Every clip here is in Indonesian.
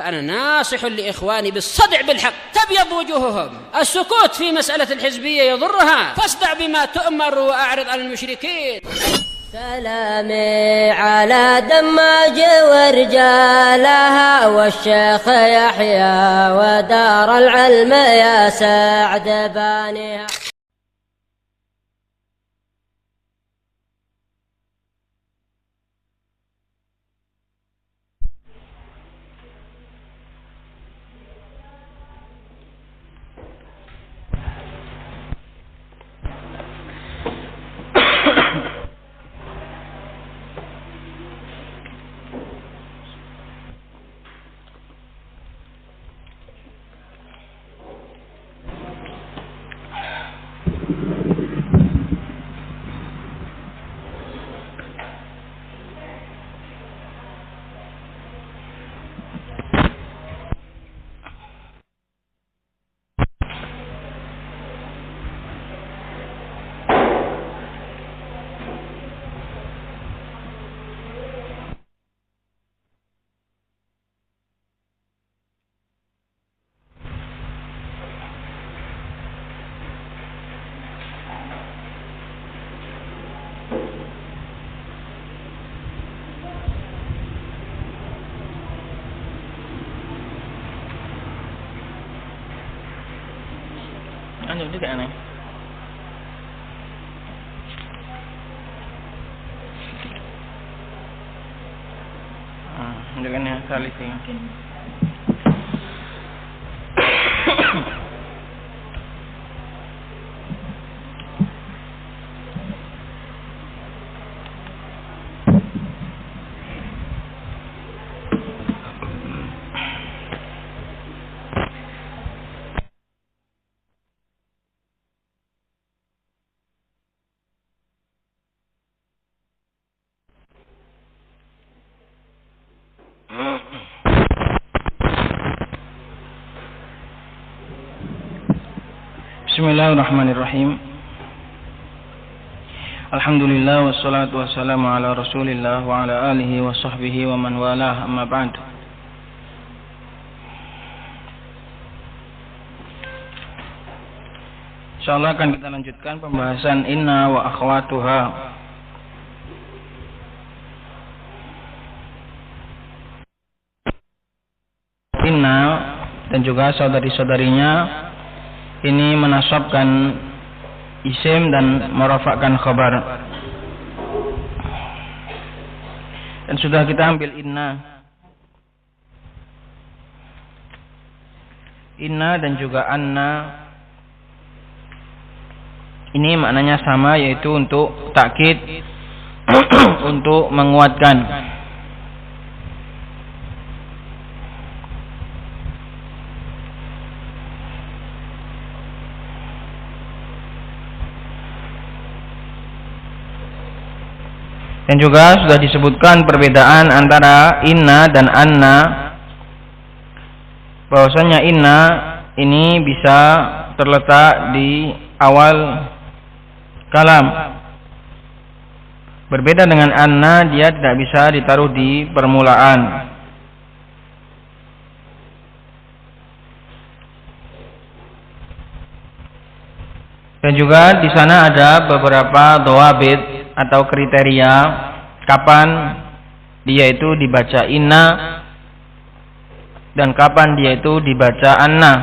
فأنا ناصح لإخواني بالصدع بالحق تبيض وجوههم. السكوت في مسألة الحزبية يضرها، فاصدع بما تؤمر وأعرض عن المشركين. سلامي على دماج ورجالها والشيخ يحيى ودار العلم يا سعد بانيها. Anjir juga aneh. Dengan yang kali sih. Bismillahirrahmanirrahim. Alhamdulillah wassalatu wassalamu ala Rasulillah wa ala alihi wa sahbihi wa man walah, amma ba'd. Insyaallah akan kita lanjutkan pembahasan inna wa akhwatuha. Inna dan juga saudari-saudarinya ini menasabkan isim dan merafakkan khabar. Dan sudah kita ambil inna. Inna dan juga anna ini maknanya sama, yaitu untuk takkid, untuk menguatkan. Dan juga sudah disebutkan perbedaan antara inna dan anna, bahwasanya inna ini bisa terletak di awal kalam, berbeda dengan anna, dia tidak bisa ditaruh di permulaan. Dan juga di sana ada beberapa dhawabit atau kriteria kapan dia itu dibaca inna dan kapan dia itu dibaca anna.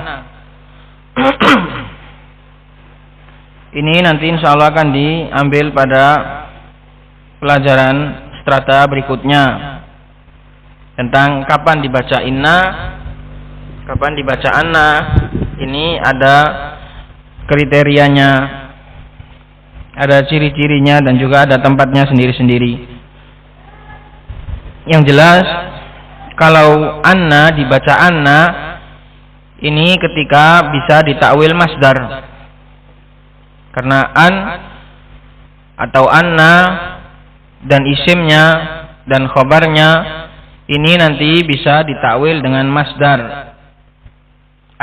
Ini nanti insya Allah akan diambil pada pelajaran strata berikutnya tentang kapan dibaca inna, kapan dibaca anna. Ini ada kriterianya, ada ciri-cirinya, dan juga ada tempatnya sendiri-sendiri. Yang jelas, kalau anna dibaca anna, ini ketika bisa ditakwil masdar. Karena an atau anna dan isimnya dan khobarnya ini nanti bisa ditakwil dengan masdar.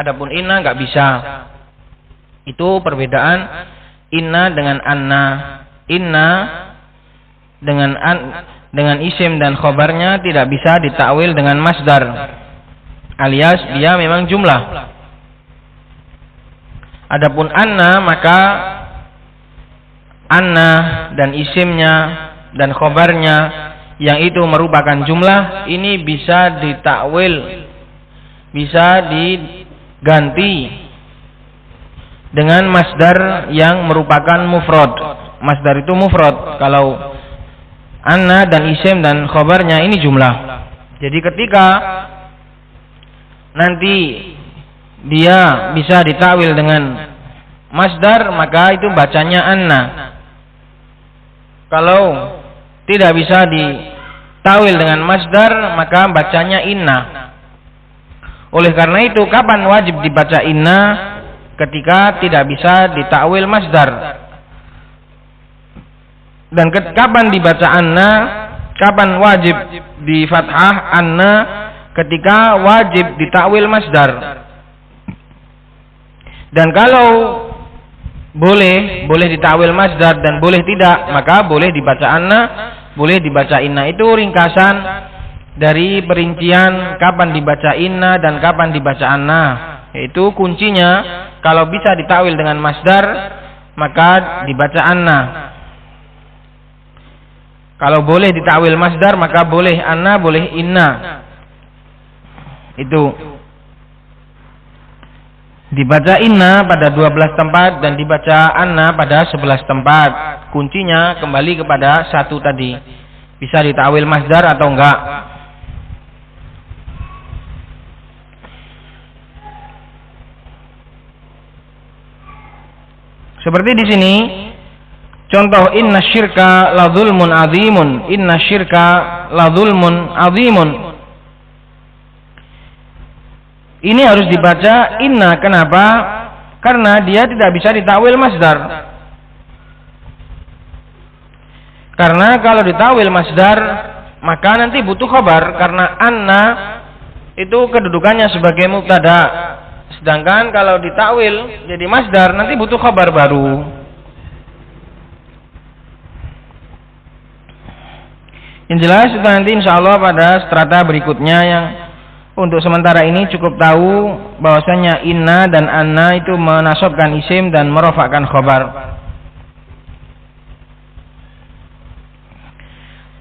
Adapun inna nggak bisa. Itu perbedaan inna dengan anna. Inna dengan isim dan khobarnya tidak bisa ditakwil dengan masdar. alias dia memang jumlah. Adapun anna, maka anna dan isimnya dan khobarnya yang itu merupakan jumlah, ini bisa ditakwil, bisa diganti dengan masdar yang merupakan mufrad. Masdar itu mufrad kalau anna dan isim dan khobarnya ini jumlah. Jadi ketika nanti dia bisa ditakwil dengan masdar, maka itu bacanya anna. Kalau tidak bisa ditakwil dengan masdar, maka bacanya inna. Oleh karena itu, kapan wajib dibaca inna? Ketika tidak bisa ditakwil masdar. Dan kapan dibaca anna? Kapan wajib di fathah anna? Ketika wajib ditakwil masdar. Dan kalau boleh ditakwil masdar dan boleh tidak, maka boleh dibaca anna, boleh dibaca inna. Itu ringkasan dari perincian kapan dibaca inna dan kapan dibaca anna. Yaitu kuncinya, kalau bisa ditakwil dengan masdar, maka dibaca anna. Kalau boleh ditakwil masdar, maka boleh anna, boleh inna. Itu dibaca inna pada 12 tempat dan dibaca anna pada 11 tempat. Kuncinya kembali kepada satu tadi, bisa ditakwil masdar atau enggak. Seperti di sini contoh, inna syirka la dzulmun azimun. Inna syirka la dzulmun azimun. Ini harus dibaca inna. Kenapa? Karena dia tidak bisa ditakwil masdar. Karena kalau ditakwil masdar, maka nanti butuh khabar. Karena anna itu kedudukannya sebagai mubtada. Sedangkan kalau ditakwil jadi masdar, nanti butuh khabar baru. Yang jelas itu nanti insya Allah pada strata berikutnya. Yang untuk sementara ini cukup tahu bahwasanya inna dan anna itu menasabkan isim dan merofakkan khabar.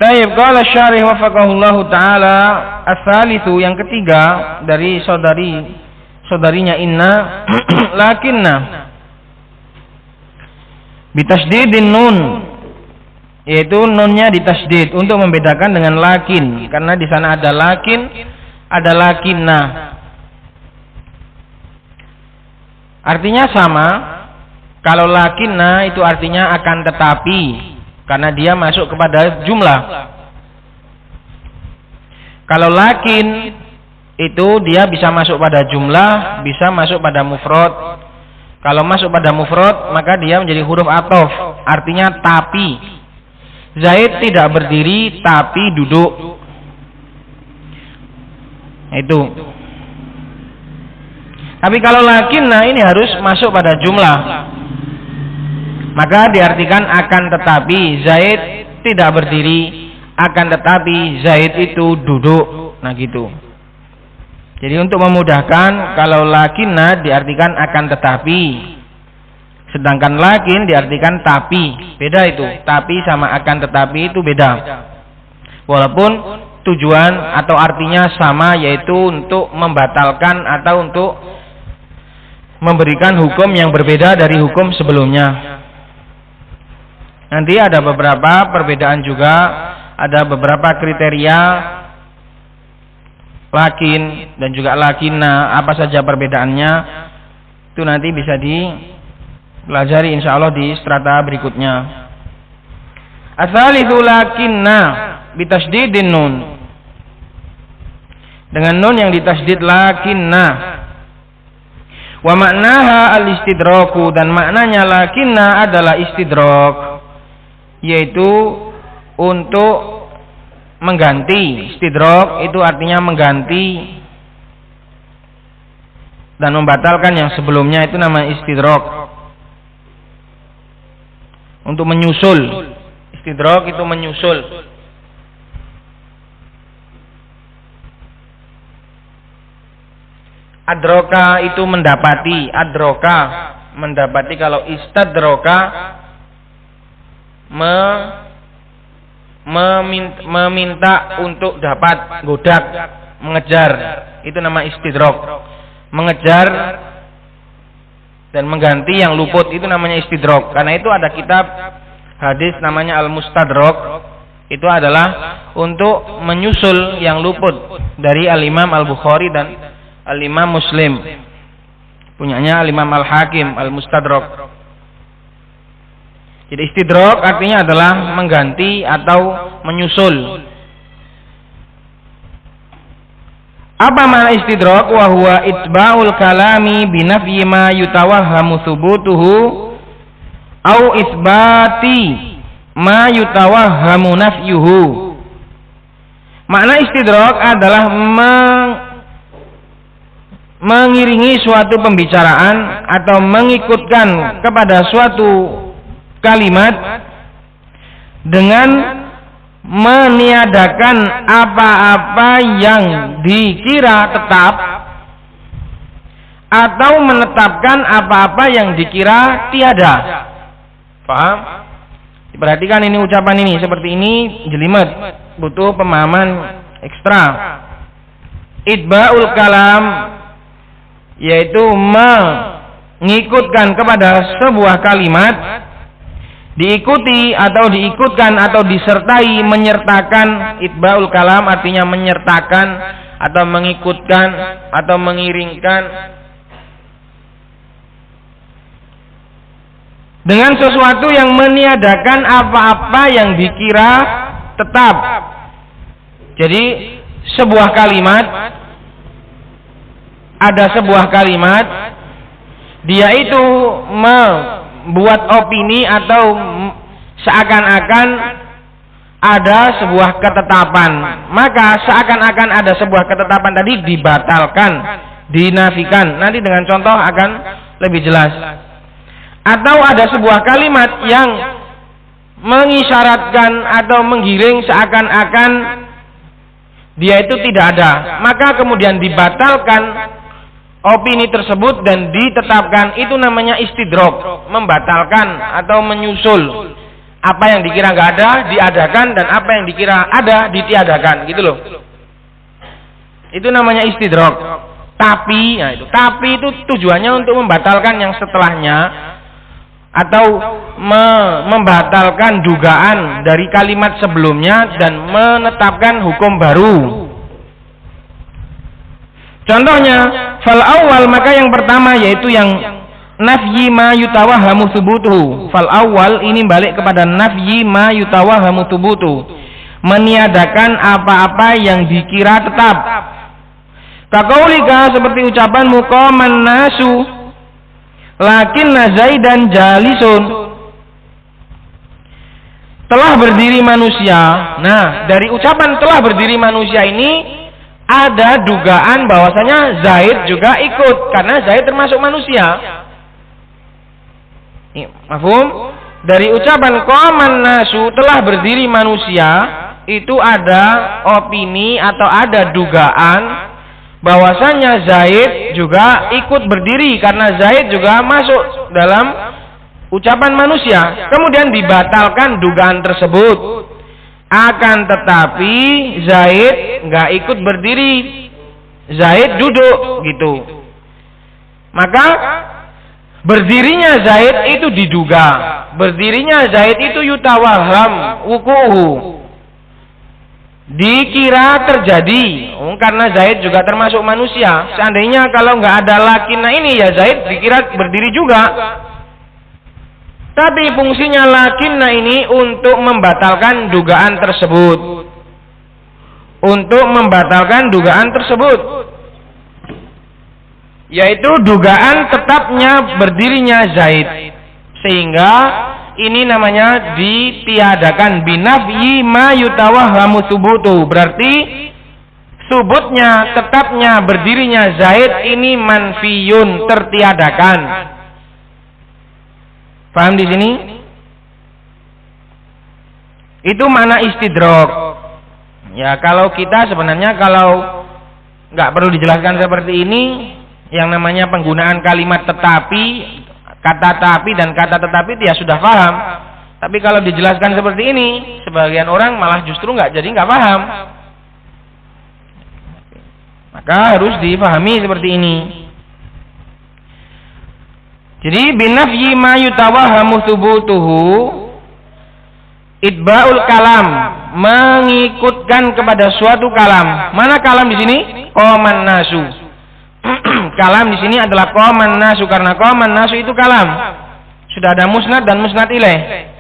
Taib qala syarih wafaqahullahu taala, as-salisu, yang ketiga dari saudarinya inna, lakinna bitasydidin nun, yaitu nunnya ditasydid untuk membedakan dengan lakin, karena di sana ada lakin, ada lakinna. Artinya sama. Kalau lakinna itu artinya akan tetapi, karena dia masuk kepada jumlah. Kalau lakin itu dia bisa masuk pada jumlah, bisa masuk pada mufrad. Kalau masuk pada mufrad, maka dia menjadi huruf athof, artinya tapi. Zaid tidak berdiri tapi duduk. Itu. Tapi kalau lakinna ini harus masuk pada jumlah, maka diartikan akan tetapi Zaid tidak berdiri, akan tetapi Zaid itu duduk. Nah gitu. Jadi untuk memudahkan, kalau lakinna diartikan akan tetapi, sedangkan lakin diartikan tapi. Beda itu. Tapi sama akan tetapi itu beda. Walaupun tujuan atau artinya sama, yaitu untuk membatalkan atau untuk memberikan hukum yang berbeda dari hukum sebelumnya. Nanti ada beberapa perbedaan juga, ada beberapa kriteria lakin dan juga lakinna, apa saja perbedaannya, itu nanti bisa dipelajari insya Allah di strata berikutnya. As-salisu lakinna bitasydidin nun, dengan nun yang ditasydid lakinna. Wa maknaha al-istidraku, dan maknanya lakinna adalah istidrak, yaitu untuk mengganti. Istidrak itu artinya mengganti dan membatalkan yang sebelumnya, itu namanya istidrak. Untuk menyusul. Istidrak itu menyusul. Adroka itu mendapati, adroka mendapati. Kalau istadroka meminta untuk dapat, godak, mengejar, itu nama istidrok. Mengejar dan mengganti yang luput itu namanya istidrok. Karena itu ada kitab hadis namanya Al-Mustadrok, itu adalah untuk menyusul yang luput dari Al-Imam Al-Bukhari dan Al-Imam Muslim, punyanya Al-Imam Al-Hakim, Al-Mustadrok. Jadi istidrok artinya adalah mengganti atau menyusul. Apa makna istidrok? Wa huwa itba'ul kalami binafyi ma yutawahhamu thubutuhu au isbati ma yutawahhamu nafyuhu. Makna istidrok adalah mengiringi suatu pembicaraan atau mengikutkan kepada suatu kalimat dengan meniadakan apa-apa yang dikira tetap atau menetapkan apa-apa yang dikira tiada. Paham? Diperhatikan ini ucapan ini, seperti ini jelimet, butuh pemahaman ekstra. Itba'ul kalam yaitu mengikutkan kepada sebuah kalimat, diikuti atau diikutkan atau disertai, menyertakan. Itba'ul kalam artinya menyertakan atau mengikutkan atau mengiringkan dengan sesuatu yang meniadakan apa-apa yang dikira tetap. Jadi sebuah kalimat, ada sebuah kalimat, dia itu membuat opini atau seakan-akan ada sebuah ketetapan, maka seakan-akan ada sebuah ketetapan tadi dibatalkan, dinafikan. Nanti dengan contoh akan lebih jelas. Atau ada sebuah kalimat yang mengisyaratkan atau menggiring seakan-akan dia itu tidak ada, maka kemudian dibatalkan opini tersebut dan ditetapkan. Itu namanya istidrok, membatalkan atau menyusul. Apa yang dikira nggak ada diadakan, dan apa yang dikira ada ditiadakan, gitu loh. Itu namanya istidrok. Tapi itu tujuannya untuk membatalkan yang setelahnya atau membatalkan dugaan dari kalimat sebelumnya dan menetapkan hukum baru. Contohnya, fal awal, maka yang pertama yaitu yang nafyi ma yutawahhamu thubutuhu. Fal awal ini balik kepada nafyi ma yutawahhamu thubutuhu, meniadakan apa-apa yang dikira tetap. Kaqaulika, seperti ucapanmu, qaman nasu lakinna Zaidan jalisun, telah berdiri manusia. Nah, dari ucapan telah berdiri manusia ini ada dugaan bahwasanya Zaid juga ikut, karena Zaid termasuk manusia. Mafhum? Dari ucapan qaman nasu, telah berdiri manusia, itu ada opini atau ada dugaan bahwasanya Zaid juga ikut berdiri, karena Zaid juga masuk dalam ucapan manusia. Kemudian dibatalkan dugaan tersebut. Akan tetapi Zaid nggak ikut berdiri, Zaid duduk gitu. Maka berdirinya Zaid itu diduga, berdirinya Zaid itu yutawaham wukuhu, dikira terjadi, karena Zaid juga termasuk manusia. Seandainya kalau nggak ada lakinna ini, ya Zaid dikira berdiri juga. Tapi fungsinya lakinna ini untuk membatalkan dugaan tersebut, untuk membatalkan dugaan tersebut, yaitu dugaan tetapnya berdirinya Zaid, sehingga ini namanya ditiadakan binafyi ma yutawahhamu thubutu. Berarti subutnya, tetapnya berdirinya Zaid ini manfiyun, tertiadakan. Paham di sini? Itu makna istidrok. Ya, kalau kita sebenarnya kalau nggak perlu dijelaskan seperti ini, yang namanya penggunaan kalimat tetapi, kata tapi dan kata tetapi dia sudah paham. Tapi kalau dijelaskan seperti ini, sebagian orang malah justru nggak paham. Maka harus dipahami seperti ini. Jadi binafyi ma yutawahhamu thubutuhu, itba'ul kalam, mengikutkan kepada suatu kalam. Mana kalam di sini? Qaman nasu. Kalam di sini adalah qaman nasu, karena qaman nasu itu kalam. Sudah ada musnad dan musnad ilaih.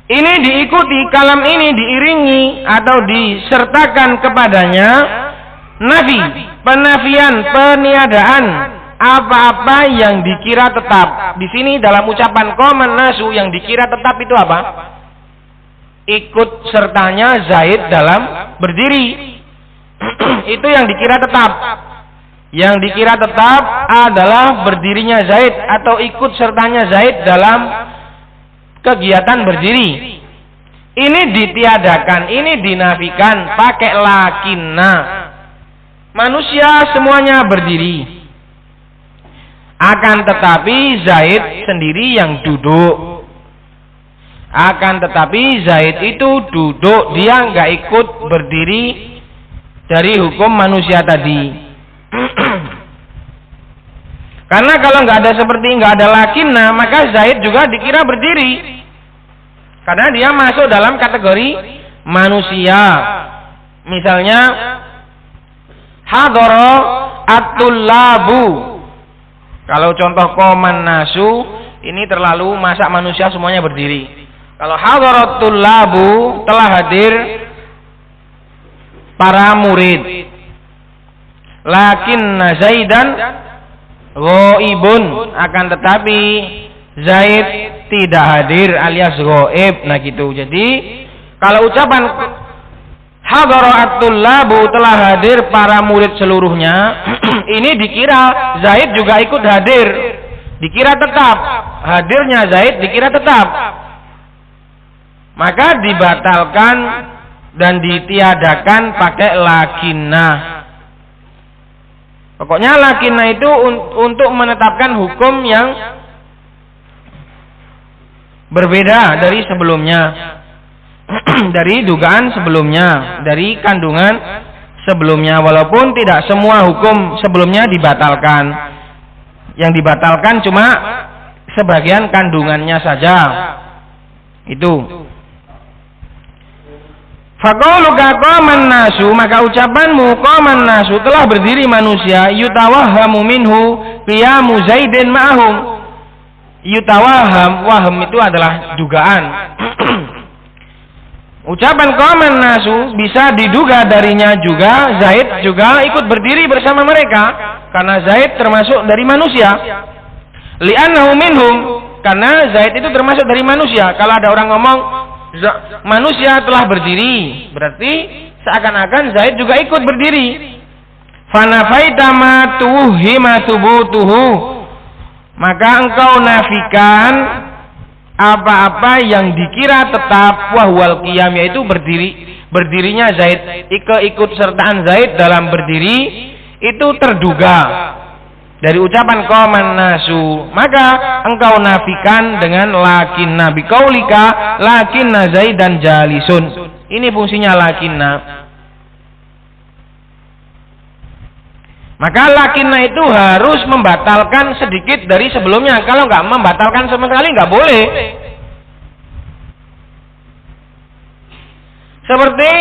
Ini diikuti, kalam ini diiringi atau disertakan kepadanya nafi, penafian, peniadaan apa-apa yang dikira tetap. Di sini dalam ucapan qaman nasu yang dikira tetap itu apa? Ikut sertanya Zaid dalam berdiri. Itu yang dikira tetap. Yang dikira tetap adalah berdirinya Zaid atau ikut sertanya Zaid dalam kegiatan berdiri. Ini ditiadakan, ini dinafikan pakai lakinna. Manusia semuanya berdiri. Akan tetapi Zaid sendiri yang duduk. Akan tetapi Zaid itu duduk, dia nggak ikut berdiri dari hukum manusia tadi. Karena kalau nggak ada lakinna, maka Zaid juga dikira berdiri. Karena dia masuk dalam kategori manusia. Misalnya hadara at-tullabu. Kalau contoh qaman nasu, ini terlalu masa manusia semuanya berdiri. Kalau hadara at-tullabu, telah hadir para murid. Lakinna Zaidan ghaibun, akan tetapi Zaid tidak hadir alias ghaib. Nah gitu. Jadi kalau ucapan hadaraatul labu, telah hadir para murid seluruhnya, ini dikira Zaid juga ikut hadir, dikira tetap. Hadirnya Zaid dikira tetap. Maka dibatalkan dan ditiadakan pakai lakinnah. Pokoknya lakinnah itu untuk menetapkan hukum yang berbeda dari sebelumnya, dari dugaan sebelumnya, dari kandungan sebelumnya. Walaupun tidak semua hukum sebelumnya dibatalkan, yang dibatalkan cuma sebagian kandungannya saja. Itu. Faqauluka qaman nasu, maka ucapanmu qaman nasu, telah berdiri manusia, yutawahhamu minhu qiyamu Zaidin ma'ahum. Yutawahham, waham itu adalah dugaan. Ucapan qaman nasu bisa diduga darinya juga Zaid juga ikut berdiri bersama mereka, karena Zaid termasuk dari manusia. Li'annahu minhum, karena Zaid itu termasuk dari manusia. Kalau ada orang ngomong manusia telah berdiri, berarti seakan-akan Zaid juga ikut berdiri. Fanafaita ma tuhima thubutuhu, maka engkau nafikan apa-apa yang dikira tetap, wahwal qiyam, yaitu berdirinya Zaid, ikut sertaan Zaid dalam berdiri itu terduga dari ucapan qaman nasu, maka engkau nafikan dengan lakinna biqaulika lakinna Zaidan jalisun. Ini fungsinya lakinna. Maka lakinna itu harus membatalkan sedikit dari sebelumnya. Kalau nggak membatalkan sama sekali nggak boleh. Seperti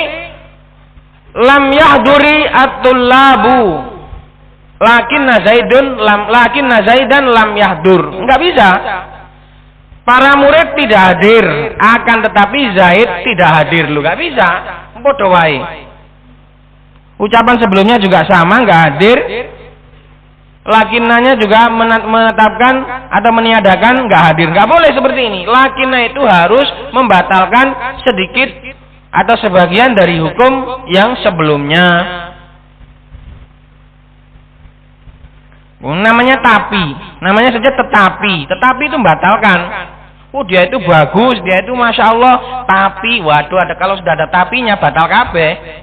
lam yahduri at-tullabu, lakinna Zaidan lam yahdur. Enggak bisa. Para murid tidak hadir, akan tetapi Zaid tidak hadir. Lu enggak bisa. Bodoh wae. Ucapan sebelumnya juga sama, enggak hadir. Lakinnanya juga menetapkan atau meniadakan enggak hadir. Enggak boleh seperti ini. Lakinna itu harus membatalkan sedikit atau sebagian dari hukum yang sebelumnya. Namanya tapi, namanya saja tetapi itu membatalkan. Oh dia itu bagus, dia itu masya Allah, tapi waduh, ada kalau sudah ada tapinya batal kabeh.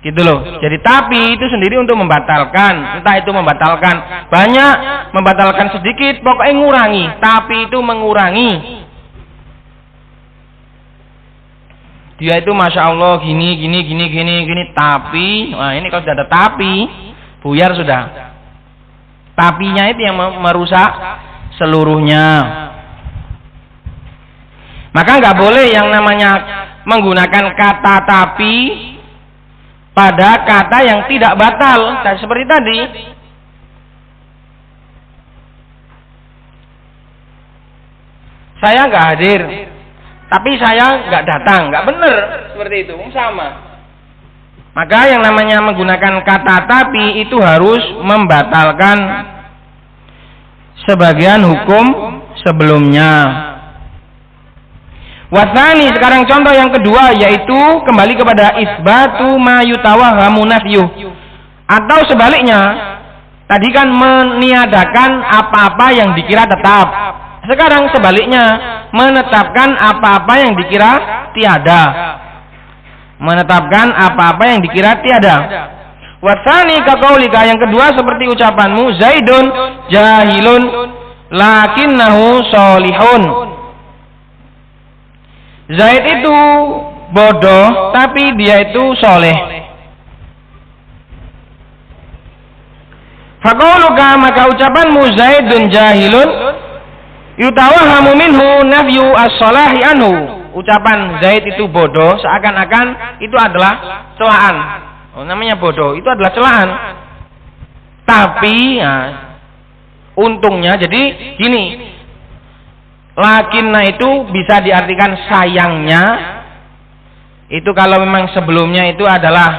Gitu loh. Jadi tapi itu sendiri untuk membatalkan, entah itu membatalkan banyak, membatalkan sedikit, pokoknya ngurangi. Tapi itu mengurangi. Dia itu masya Allah gini, tapi, nah ini kalau sudah ada tapi, buyar sudah. Tapinya itu yang merusak seluruhnya. Maka nggak boleh yang namanya menggunakan kata tapi pada kata yang tidak batal, seperti tadi. Saya nggak hadir, tapi saya nggak datang, nggak benar seperti itu, sama. Maka yang namanya menggunakan kata tapi itu harus membatalkan sebagian hukum sebelumnya. Wasani, sekarang contoh yang kedua, yaitu kembali kepada isbatu ma yutawahhamu nafyuh, atau sebaliknya, tadi kan meniadakan apa-apa yang dikira tetap. Sekarang sebaliknya, menetapkan apa-apa yang dikira tiada. Menetapkan apa-apa yang dikira tiada. Wasani kaqaulika, yang kedua seperti ucapanmu, Zaidun jahilun lakinnahu sholihun. Zaid itu bodoh tapi dia itu soleh. Faqauluka, maka ucapanmu Zaidun jahilun yutawahhamu minhu nafyu as-salahi anhu. Ucapan Zaid itu bodoh seakan-akan itu adalah celaan. Namanya bodoh itu adalah celaan. Tapi untungnya jadi gini. Lakinna itu bisa diartikan sayangnya. Itu kalau memang sebelumnya itu adalah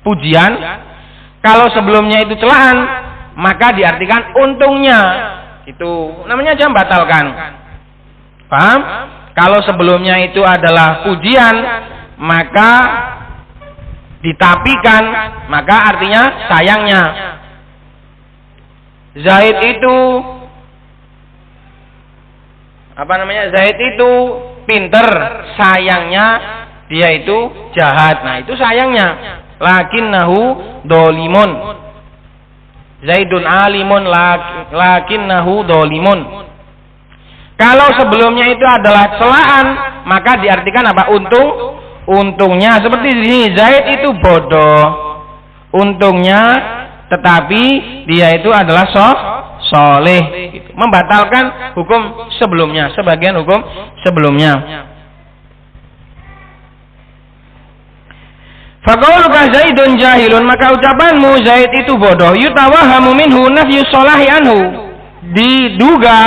pujian. Kalau sebelumnya itu celaan, maka diartikan untungnya. Itu namanya aja batalkan. Paham? Kalau sebelumnya itu adalah pujian, maka ditapikan, maka artinya sayangnya. Zaid itu Zaid itu pinter, sayangnya dia itu jahat. Nah, itu sayangnya. Lakinnahu dolimun. Zaidun alimun lakinnahu dolimun. Kalau sebelumnya itu adalah celaan, maka diartikan apa? Untungnya. Seperti di sini, Zaid itu bodoh. Untungnya, tetapi dia itu adalah soleh. Membatalkan hukum sebelumnya, sebagian hukum sebelumnya. Faqauluka Zaidun jahilun, maka ucapanmu Zaid itu bodoh, yutawahhamu minhu nafyu sholahi anhu, diduga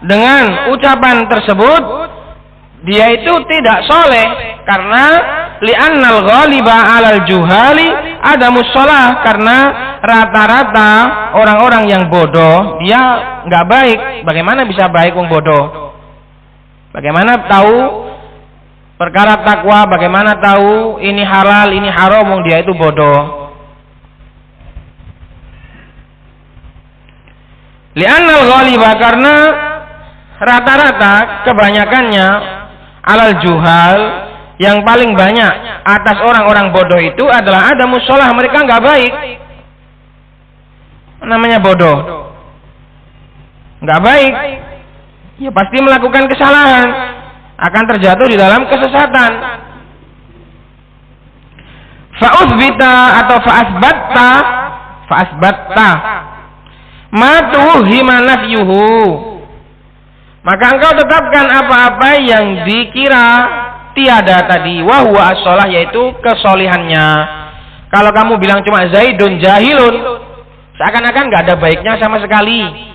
dengan ucapan tersebut dia itu tidak soleh, karena li'annal ghaliba 'alal juhali adamus shalah, karena rata-rata orang-orang yang bodoh dia nggak baik. Bagaimana bisa baik wong bodoh? Bagaimana tahu perkara takwa? Bagaimana tahu ini halal, ini haram wong dia itu bodoh? Li'annal ghaliba, karena rata-rata kebanyakannya alal juhal, yang paling banyak atas orang-orang bodoh itu adalah adamus shalah, mereka nggak baik. Namanya bodoh, nggak baik, ya pasti melakukan kesalahan, akan terjatuh di dalam kesesatan. Fa'usbita atau fa'asbatta ma tuhima nafyuhu, maka engkau tetapkan apa-apa yang dikira tiada tadi, wahwa as-shalah, yaitu kesolihannya. Kalau kamu bilang cuma Zaidun jahilun, seakan-akan nggak ada baiknya sama sekali.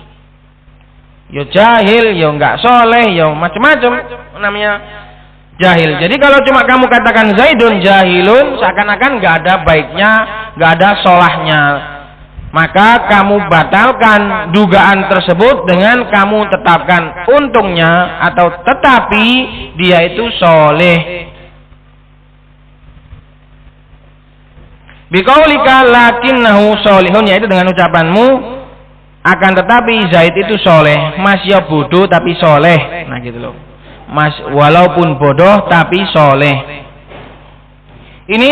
Yo jahil, yo nggak soleh, yo macam-macam namanya jahil. Jadi kalau cuma kamu katakan Zaidun jahilun, seakan-akan nggak ada baiknya, nggak ada solahnya. Maka kamu batalkan dugaan tersebut dengan kamu tetapkan untungnya atau tetapi dia itu soleh. Biqaulika lakinnahu solihun, yaitu dengan ucapanmu akan tetapi Zaid itu soleh. Mas ya bodoh tapi soleh. Nah gitu loh. Mas walaupun bodoh tapi soleh. Ini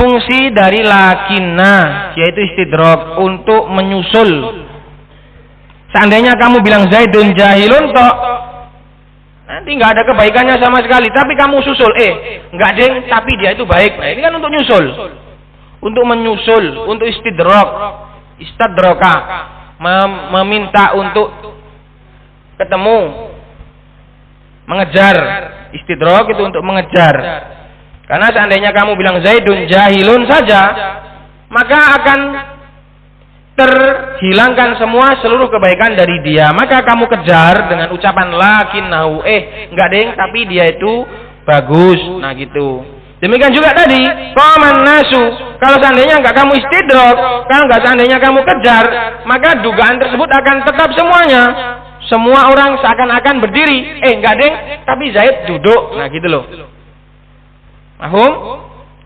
fungsi dari lakinna yaitu istidrak untuk menyusul. Seandainya kamu bilang Zaidun jahilun toh, nanti nggak ada kebaikannya sama sekali. Tapi kamu susul, nggak deng, tapi dia itu baik. Nah, ini kan untuk nyusul, untuk menyusul, untuk istadraka, meminta untuk ketemu, mengejar. Istidrak itu untuk mengejar. Karena seandainya kamu bilang Zaidun jahilun saja, maka akan terhilangkan seluruh kebaikan dari dia. Maka kamu kejar dengan ucapan lakinnahu, enggak deng, tapi dia itu bagus. Nah gitu. Demikian juga tadi qaman nasu, kalau seandainya enggak kamu istidrak, kalau enggak seandainya kamu kejar, maka dugaan tersebut akan tetap semuanya. Semua orang seakan-akan berdiri, enggak deng, tapi Zaid duduk. Nah gitu loh. Paham?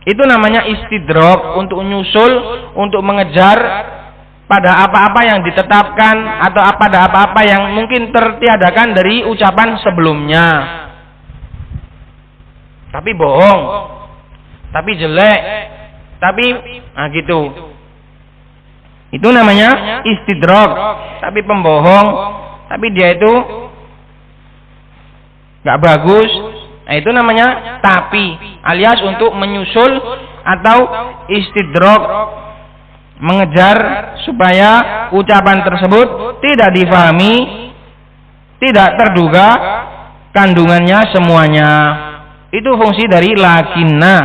Itu namanya istidrak, untuk nyusul, untuk mengejar pada apa-apa yang ditetapkan atau pada apa-apa yang mungkin tertiadakan dari ucapan sebelumnya. Tapi bohong, tapi jelek, tapi gitu. Itu namanya istidrak. Tapi pembohong, tapi dia itu nggak bagus. Nah, itu namanya tapi, alias untuk menyusul atau istidrak, mengejar supaya ucapan tersebut tidak difahami, tidak terduga kandungannya semuanya. Itu fungsi dari lakinna.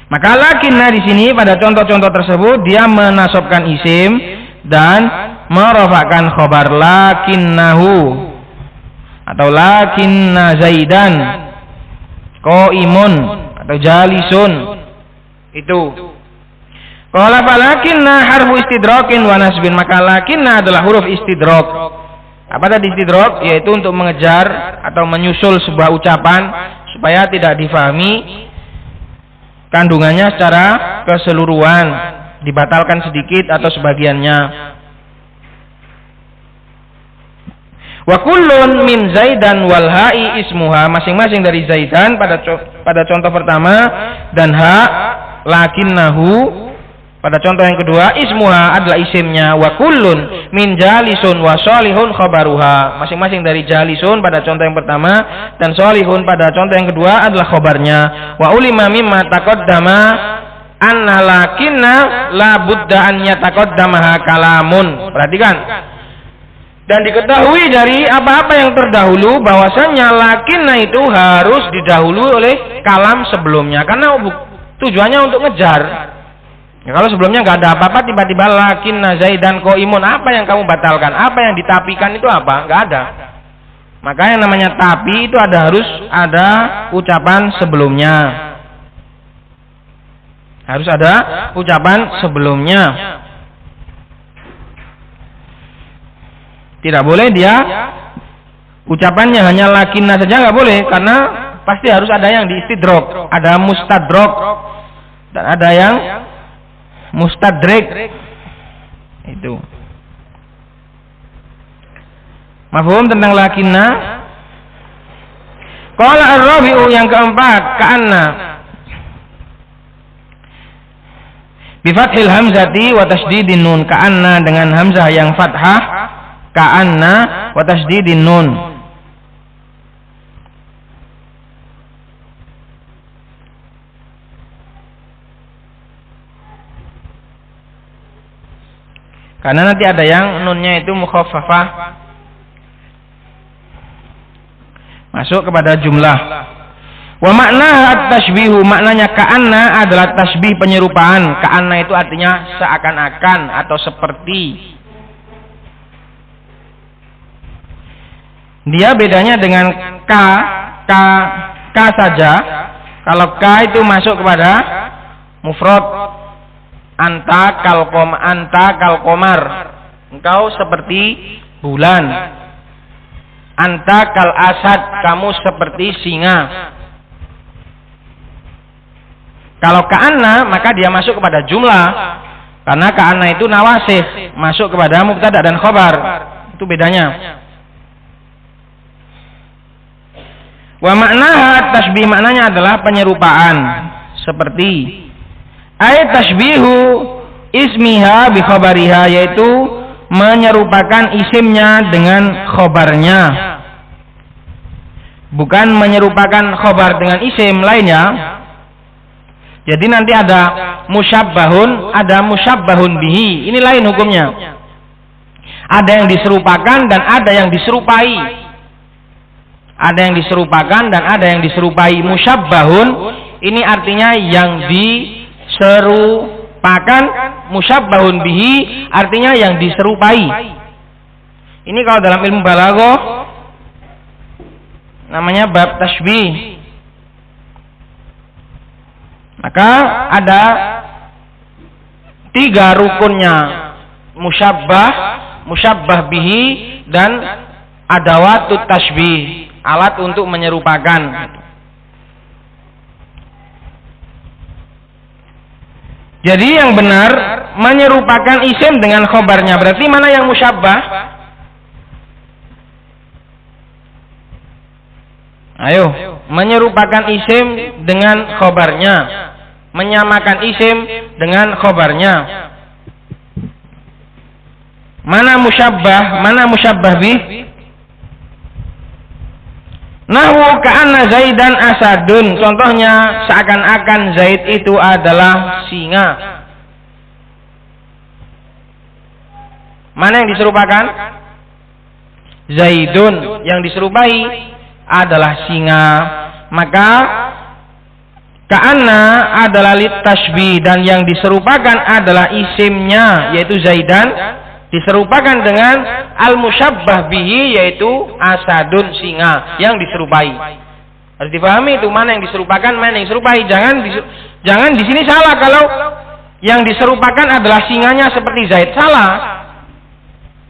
Maka lakinna di sini pada contoh-contoh tersebut dia menasabkan isim dan merafa'kan khabar lakinnahu atau lakinna Zaidan qaimun atau jalisun. Itu qala falakinna harfu istidrakin wa nasbin, maka lakinna adalah huruf istidrak. Apa tadi istidrak? Yaitu untuk mengejar atau menyusul sebuah ucapan supaya tidak difahami kandungannya secara keseluruhan, dibatalkan sedikit atau sebagiannya. Wa kullun min Zaidan wal ha'i ismuha, masing-masing dari Zaidan pada contoh pertama dan ha lakinnahu pada contoh yang kedua, ismuha adalah isimnya. Wa kullun min jalisun wa sholihun khabaruha, masing-masing dari jalisun pada contoh yang pertama dan sholihun pada contoh yang kedua adalah khabarnya. Wa ulima mimma taqaddama anna lakinna la budda an yataqaddamaha kalamun. Perhatikan. Dan diketahui dari apa-apa yang terdahulu bahwasanya lakinna itu harus didahului oleh kalam sebelumnya, karena tujuannya untuk ngejar. Ya, kalau sebelumnya nggak ada apa-apa, tiba-tiba lakinna Zaidan qaimun, apa yang kamu batalkan? Apa yang ditapikan itu apa? Nggak ada. Maka yang namanya tapi itu harus ada ucapan sebelumnya. Harus ada ucapan sebelumnya. Tidak boleh dia ucapannya hanya lakinna saja, nggak boleh, karena pasti harus ada yang diistidrak, ada mustadrak dan ada yang mustadrik. Itu mafhum tentang lakinna. Qala ar-rabi'u, yang keempat, ka'anna bi fathil hamzati wa tasydidin nun, ka'anna dengan hamzah yang fathah, ka'anna wa tasydidin nun. Karena nanti ada yang nunnya itu mukhaffafah, masuk kepada jumlah. Wa makna at-tashbihu, maknanya ka'anna adalah tasbih, penyerupaan. Ka'anna itu artinya seakan-akan atau seperti. Dia bedanya dengan ka saja. Kalau ka itu masuk kepada mufrad, anta kal qamar, engkau seperti bulan. Anta kal asad, kamu seperti singa. Kalau ka'anna maka dia masuk kepada jumlah, karena ka'anna itu nawasih, masuk kepada mubtada dan khabar. Itu bedanya. Wa maknaha tasbih, maknanya adalah penyerupaan. Seperti ay tasbihu ismiha bi khabariha, yaitu menyerupakan isimnya dengan khobarnya, bukan menyerupakan khobar dengan isim lainnya. Jadi nanti ada musyabbahun, ada musyabbahun bihi, ini lain hukumnya. Ada yang diserupakan dan ada yang diserupai. Ada yang diserupakan dan ada yang diserupai. Musyabbahun ini artinya yang diserupakan, musyabbahun bihi artinya yang diserupai. Ini kalau dalam ilmu balaghah namanya bab tasbih. Maka ada 3 rukunnya: musyabbah, musyabbah bihi, dan adawatut tasbih, alat untuk menyerupakan. Jadi yang benar menyerupakan isim dengan khobarnya. Berarti mana yang musyabbah? Ayo, menyerupakan isim dengan khobarnya, menyamakan isim dengan khobarnya. Mana musyabbah, mana musyabbah bih? Nahwu ka'anna Zaidan asadun. Contohnya seakan-akan Zaid itu adalah singa. Mana yang diserupakan? Zaidun. Yang diserupai adalah singa. Maka ka'anna adalah litasbih, dan yang diserupakan adalah isimnya yaitu Zaidan, diserupakan dengan al-musyabbah bihi yaitu asadun, singa yang diserupai. Harus dipahami itu mana yang diserupakan, mana yang diserupai. Jangan di sini salah kalau yang diserupakan adalah singanya seperti Zaid. Salah.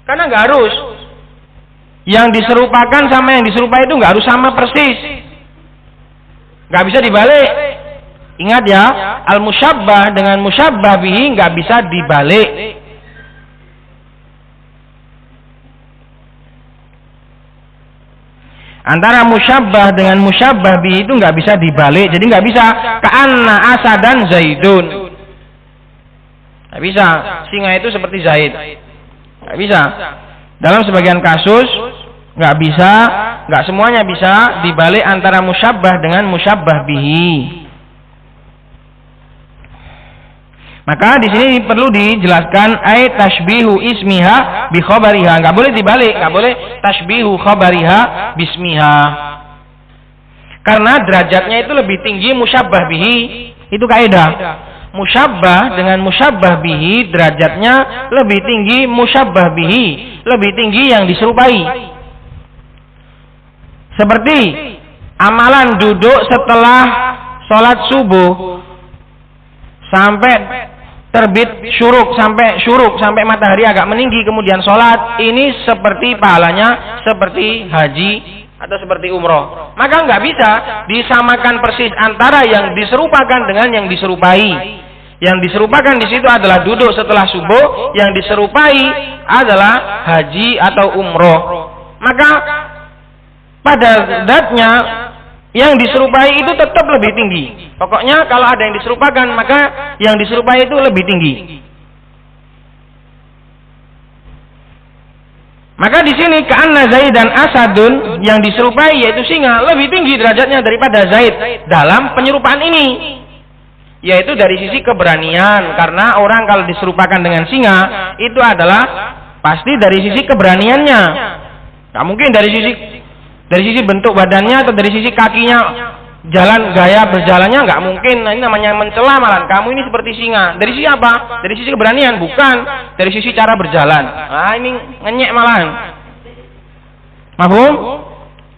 Karena nggak harus. Yang diserupakan sama yang diserupai itu nggak harus sama persis. Nggak bisa dibalik. Ingat ya, al-musyabbah dengan musyabbah bihi nggak bisa dibalik. Antara musyabbah dengan musyabbah bihi itu nggak bisa dibalik. Jadi nggak bisa ka'anna asadan Zaidun. Nggak bisa. Singa itu seperti Zaid. Nggak bisa. Dalam sebagian kasus nggak bisa, nggak semuanya bisa dibalik antara musyabbah dengan musyabbah bihi. Maka di sini perlu dijelaskan ay tashbihu ismiha bi khabariha. Enggak boleh dibalik, enggak boleh tashbihu khabariha bismiha. Karena derajatnya itu lebih tinggi musyabbah bihi. Itu kaidah. Musyabbah dengan musyabbah bihi derajatnya lebih tinggi musyabbah bihi, lebih tinggi yang diserupai. Seperti amalan duduk setelah sholat subuh sampai terbit syuruk, sampai matahari agak meninggi kemudian sholat, ini seperti pahalanya seperti haji atau seperti umroh. Maka nggak bisa disamakan persis antara yang diserupakan dengan yang diserupai. Yang diserupakan di situ adalah duduk setelah subuh, yang diserupai adalah haji atau umroh. Maka pada zatnya yang diserupai itu tetap lebih tinggi. Pokoknya kalau ada yang diserupakan, maka yang diserupai itu lebih tinggi. Maka di sini ka'anna Zaidan asadun, yang diserupai yaitu singa, lebih tinggi derajatnya daripada Zaid dalam penyerupaan ini. Yaitu dari sisi keberanian, karena orang kalau diserupakan dengan singa itu adalah pasti dari sisi keberaniannya. Nggak mungkin dari sisi bentuk badannya atau dari sisi kakinya, jalan gaya berjalannya nggak mungkin. Nah, ini namanya mencela malah. Kamu ini seperti singa. Dari sisi apa? Dari sisi keberanian, bukan dari sisi cara berjalan. Nah, ini ngenyek malahan. Mahfum?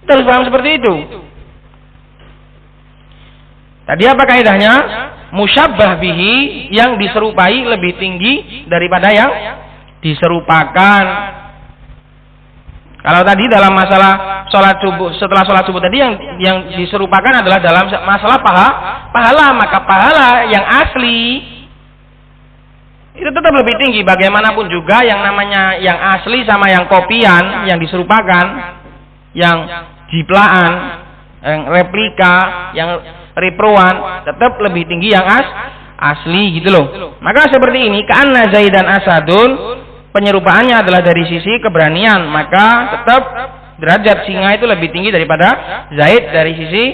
Terus paham seperti itu. Tadi apa kaidahnya? Musyabbah bihi, yang diserupai lebih tinggi daripada yang diserupakan. Kalau tadi dalam masalah sholat subuh, setelah sholat subuh tadi yang diserupakan adalah dalam masalah pahala, maka pahala yang asli itu tetap lebih tinggi. Bagaimanapun juga yang namanya yang asli sama yang kopian, yang diserupakan, yang jiplaan, replika, yang reproan, tetap lebih tinggi yang asli gitu loh. Maka seperti ini, ka'anna Zaidan asadun, penyerupaannya adalah dari sisi keberanian, maka tetap derajat singa itu lebih tinggi daripada Zaid dari sisi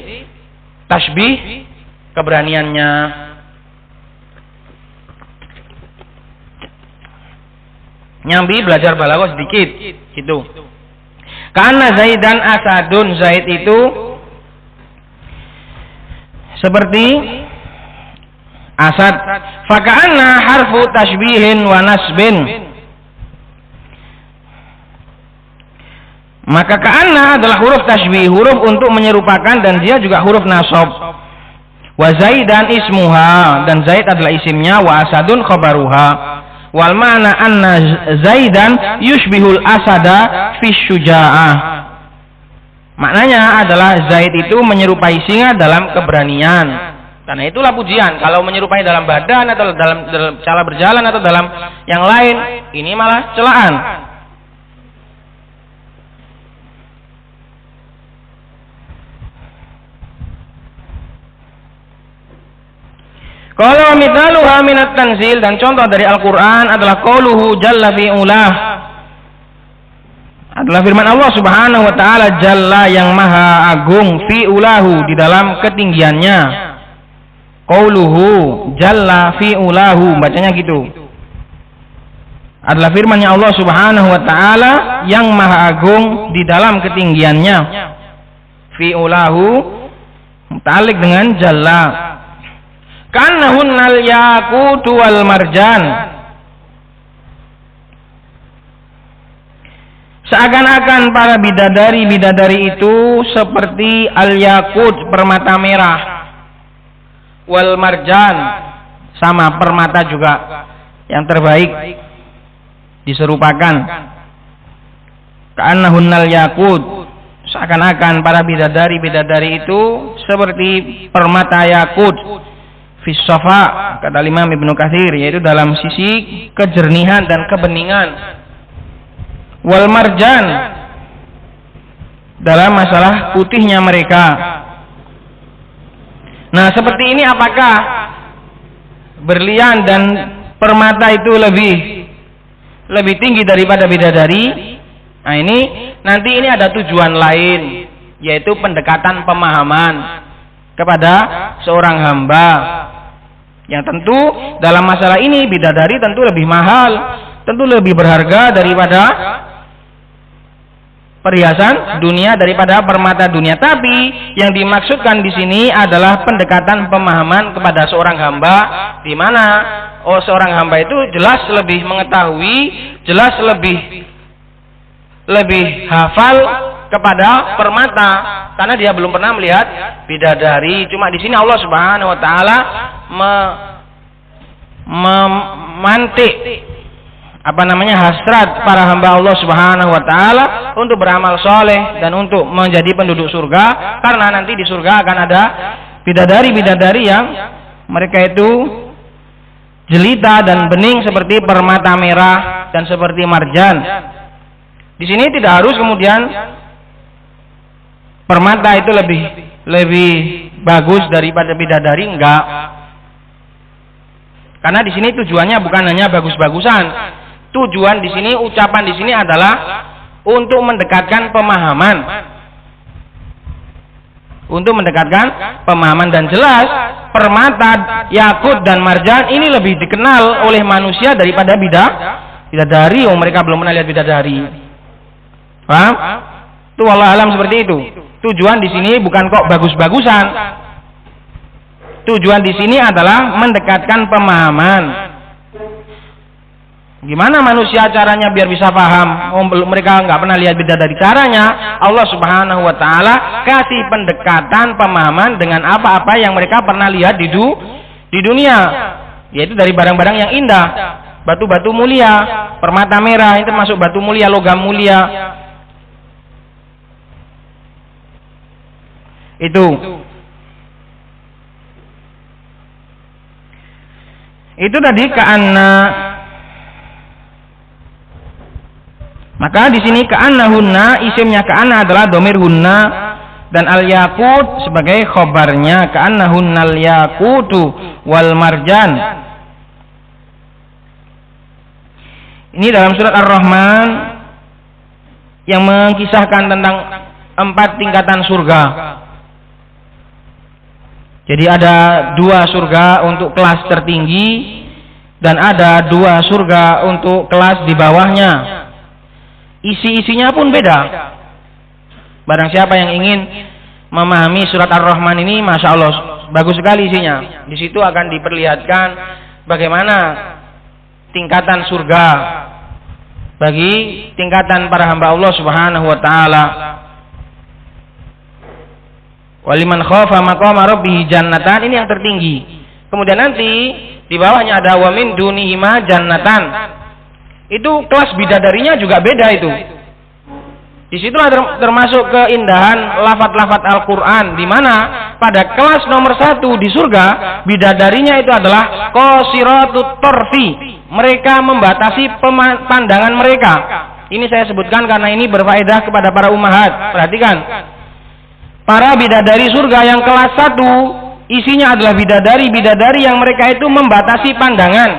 tasbih keberaniannya. Nyambi belajar balaghah sedikit gitu. Karena Zaidan asadun, Zaid itu seperti asad. Faka'anna harfu tashbihin wa nasbin. Maka ka'anna adalah huruf tashbih, huruf untuk menyerupakan, dan dia juga huruf nasab. Wa Zaidan ismuha, dan Zaid adalah isimnya, wa asadun khabaruha. Wal ma'na anna Zaidan yushbihul asada fi syuja'ah. Maknanya adalah Zaid itu menyerupai singa dalam keberanian. Karena itulah pujian. Kalau menyerupai dalam badan atau dalam cara berjalan atau dalam yang lain, ini malah celaan. Kalau mithaluha minat tanzil, dan contoh dari Al-Quran adalah qauluhu jalla fi'ulah, adalah firman Allah subhanahu wa ta'ala, jalla yang maha agung, fi'ulahu di dalam ketinggiannya. Qauluhu jalla fi'ulahu, bacanya gitu. Adalah firman-Nya Allah subhanahu wa ta'ala yang maha agung di dalam ketinggiannya. Fi'ulahu muta'alliq dengan jalla. Kannahunnal yaqutu wal marjan, seakan-akan para bidadari-bidadari itu seperti al-yaqut, permata merah, wal marjan, sama permata juga yang terbaik diserupakan. Kannahunnal yaqut, seakan-akan para bidadari-bidadari itu seperti permata yakut. Fisofa, kata Imam Ibnu Katsir, yaitu dalam sisi kejernihan dan kebeningan. Wal marjan, dalam masalah putihnya mereka. Nah, seperti ini apakah berlian dan permata itu lebih tinggi daripada bidadari? Nah, nanti ini ada tujuan lain, yaitu pendekatan pemahaman kepada seorang hamba. Yang tentu dalam masalah ini bidadari tentu lebih mahal, tentu lebih berharga daripada perhiasan dunia, daripada permata dunia. Tapi yang dimaksudkan di sini adalah pendekatan pemahaman kepada seorang hamba, di mana seorang hamba itu jelas lebih mengetahui, jelas lebih hafal kepada permata, karena dia belum pernah melihat bidadari. Cuma di sini Allah Subhanahu wa taala memantik hasrat para hamba Allah Subhanahu wa taala untuk beramal soleh dan untuk menjadi penduduk surga, karena nanti di surga akan ada bidadari-bidadari yang mereka itu jelita dan bening seperti permata merah dan seperti marjan. Di sini tidak harus kemudian permata itu lebih bagus daripada bidadari, enggak. Karena di sini tujuannya bukan hanya bagus-bagusan. Tujuan di sini, ucapan di sini adalah untuk mendekatkan pemahaman. Untuk mendekatkan pemahaman, dan jelas permata, yakut dan marjan ini lebih dikenal oleh manusia daripada bidadari. Mereka belum pernah lihat bidadari. Paham? Itu wallahu alam seperti itu. Tujuan di sini bukan kok bagus-bagusan. Tujuan di sini adalah mendekatkan pemahaman. Gimana manusia caranya biar bisa paham? Mereka nggak pernah lihat bidadari. Caranya Allah Subhanahu wa taala kasih pendekatan pemahaman dengan apa-apa yang mereka pernah lihat di dunia, yaitu dari barang-barang yang indah, batu-batu mulia, permata merah itu termasuk batu mulia, logam mulia. Itu tadi ka'anna. Maka di sini ka'annahunna, isimnya ka'anna adalah domir hunna, dan al-yaqut sebagai khobarnya, ka'annahunnal yaqutu wal marjan. Ini dalam surat Ar-Rahman yang mengkisahkan tentang 4 tingkatan surga. Jadi ada 2 surga untuk kelas tertinggi dan ada 2 surga untuk kelas di bawahnya. Isi-isinya pun beda. Barang siapa yang ingin memahami surat Ar-Rahman ini, Masya Allah, bagus sekali isinya. Di situ akan diperlihatkan bagaimana tingkatan surga bagi tingkatan para hamba Allah Subhanahu wa taala. Waliman khafa maqama rabbih jannatan, ini yang tertinggi. Kemudian nanti di bawahnya ada wa min dunihima jannatan. Itu kelas bidadarinya juga beda itu. Di situlah termasuk keindahan lafaz-lafaz Al-Qur'an, di mana pada kelas nomor 1 di surga bidadarinya itu adalah qasiratut tarfi. Mereka membatasi pandangan mereka. Ini saya sebutkan karena ini berfaedah kepada para ummahat. Perhatikan. Para bidadari surga yang kelas 1 isinya adalah bidadari-bidadari yang mereka itu membatasi pandangan.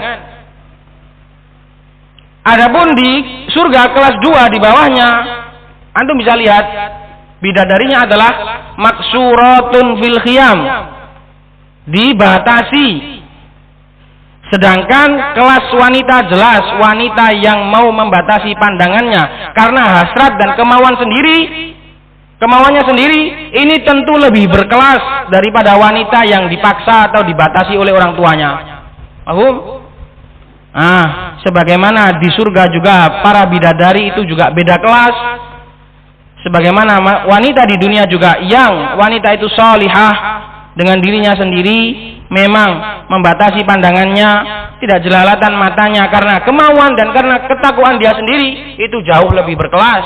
Adapun di surga kelas 2 di bawahnya, antum bisa lihat bidadarinya adalah maksuratun fil khiyam, dibatasi. Sedangkan kelas wanita jelas wanita yang mau membatasi pandangannya karena hasrat dan kemauannya sendiri, ini tentu lebih berkelas daripada wanita yang dipaksa atau dibatasi oleh orang tuanya. Paham? Sebagaimana di surga juga para bidadari itu juga beda kelas. Sebagaimana wanita di dunia juga yang wanita itu salihah dengan dirinya sendiri, memang membatasi pandangannya, tidak jelalatan matanya karena kemauan dan karena ketakwaan dia sendiri, itu jauh lebih berkelas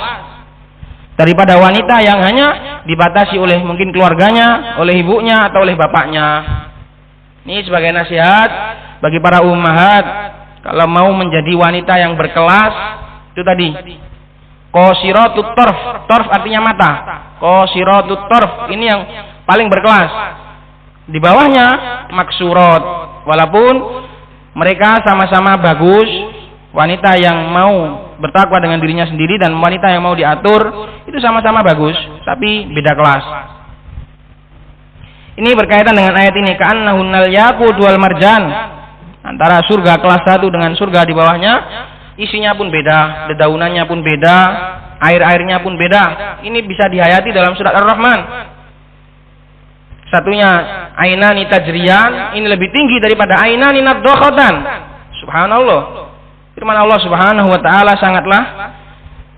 daripada wanita yang hanya dibatasi oleh mungkin keluarganya, oleh ibunya atau oleh bapaknya. Ini sebagai nasihat bagi para ummahat, kalau mau menjadi wanita yang berkelas, itu tadi qasiratut tarf. Tarf artinya mata. Qasiratut tarf, ini yang paling berkelas. Di bawahnya maksurat, walaupun mereka sama-sama bagus. Wanita yang mau bertakwa dengan dirinya sendiri dan wanita yang mau diatur itu sama-sama bagus, tapi beda kelas. Ini berkaitan dengan ayat ini, ka'annahunnal yaqut wal marjan. Antara surga kelas 1 dengan surga di bawahnya, isinya pun beda, dedaunannya pun beda, air-airnya pun beda. Ini bisa dihayati dalam surat Ar-Rahman. Satunya ainani tajriyan, ini lebih tinggi daripada ainani naddokhatan. Subhanallah. Firman Allah Subhanahu wa taala sangatlah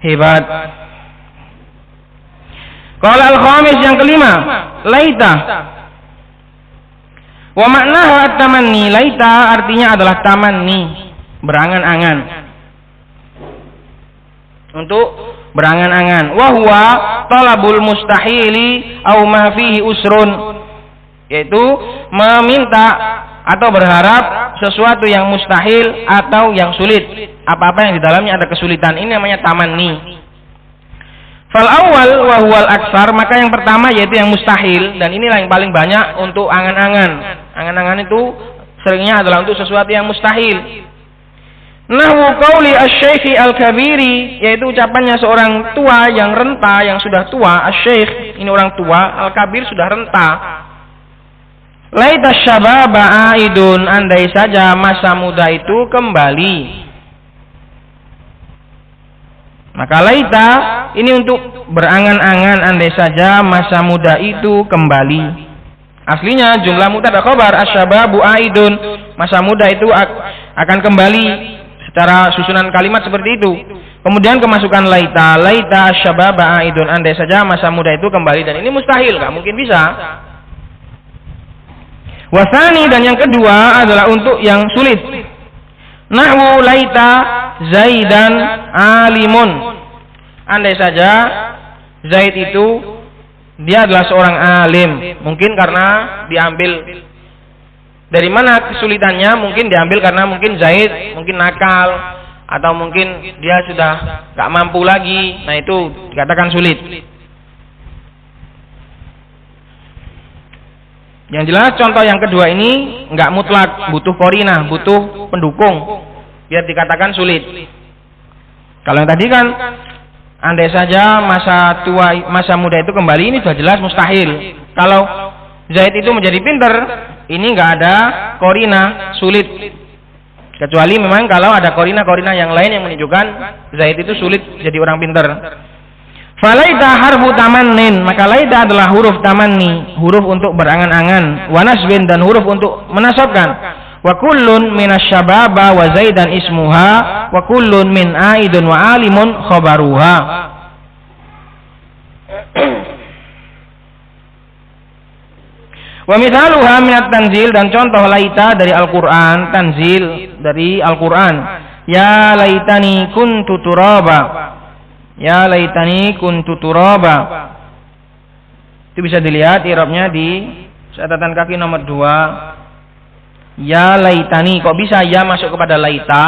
hebat. Qala al-khamis, yang kelima, laita. Wa maknaha tamanni, laita artinya adalah tamanni, berangan-angan. Untuk berangan-angan. Wa huwa talabul mustahili au ma fihi usrun, yaitu meminta atau berharap sesuatu yang mustahil atau yang sulit, apa-apa yang di dalamnya ada kesulitan. Ini namanya tamanni. Fal awal wa huwal aksar, maka yang pertama yaitu yang mustahil, dan inilah yang paling banyak untuk angan-angan. Angan-angan itu seringnya adalah untuk sesuatu yang mustahil. Nahwu qauli asy-syaikh al-kabiri, yaitu ucapannya seorang tua yang renta, yang sudah tua. Asy-syaikh ini orang tua, al-kabir sudah renta. Laita syababa aidun, andai saja masa muda itu kembali. Maka laita ini untuk berangan-angan, andai saja masa muda itu kembali. Aslinya jumlah mubtada khabar asyababu aidun, masa muda itu akan kembali, secara susunan kalimat seperti itu. Kemudian kemasukan laita, laita syababa aidun, andai saja masa muda itu kembali, dan ini mustahil, nggak mungkin bisa. Wasani, dan yang kedua adalah untuk yang sulit. Nahwu laita Zaidan alimun, andai saja Zaid itu dia adalah seorang alim. Mungkin karena diambil dari mana kesulitannya, mungkin diambil karena mungkin Zaid mungkin nakal, atau mungkin dia sudah gak mampu lagi. Nah itu dikatakan sulit. Yang jelas contoh yang kedua ini enggak mutlak, butuh qarinah, butuh pendukung biar dikatakan sulit. Kalau yang tadi kan andai saja masa muda itu kembali, ini sudah jelas mustahil. Kalau Zaid itu menjadi pintar, ini enggak ada qarinah, sulit. Kecuali memang kalau ada qarinah yang lain yang menunjukkan Zaid itu sulit jadi orang pintar. Falaita harfu tamannin, maka laita adalah huruf tamanni, huruf untuk berangan-angan, wa nasbin dan huruf untuk menasabkan. Wa kullun minasyababa wa zaidan ismuha, wa kullun min aidun wa alimun khabaruha. Wa mithaluha minat tanzil, dan contoh laita dari Al-Qur'an, tanzil dari Al-Qur'an. Ya laitani kuntu turaba. Ya laitani kuntu turaba. Itu bisa dilihat i'rabnya di catatan kaki nomor 2. Ya laitani, kok bisa ya masuk kepada laita?